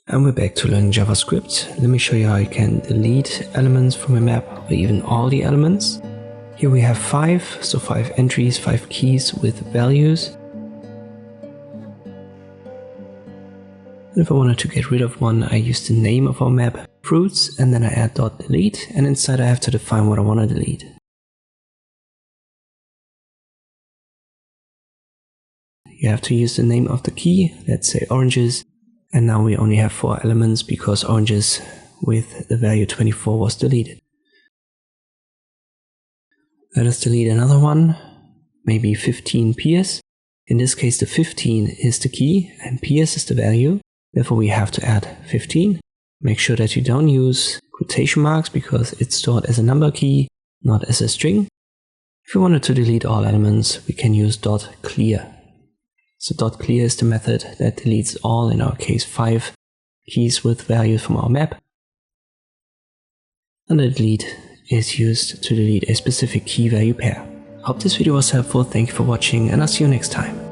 And we're back to learning JavaScript. Let me show you how you can delete elements from a map, or even all the elements. Here we have 5, so 5 entries, 5 keys with values. And if I wanted to get rid of one, I use the name of our map, fruits, and then I add .delete, and inside I have to define what I want to delete. You have to use the name of the key, let's say oranges. And now we only have 4 elements because oranges with the value 24 was deleted. Let us delete another one, maybe 15 peers. In this case the 15 is the key and peers is the value. Therefore we have to add 15. Make sure that you don't use quotation marks because it's stored as a number key, not as a string. If we wanted to delete all elements, we can use .clear. So .clear is the method that deletes all, in our case 5 keys with values from our map. And the delete is used to delete a specific key value pair. Hope this video was helpful, thank you for watching, and I'll see you next time.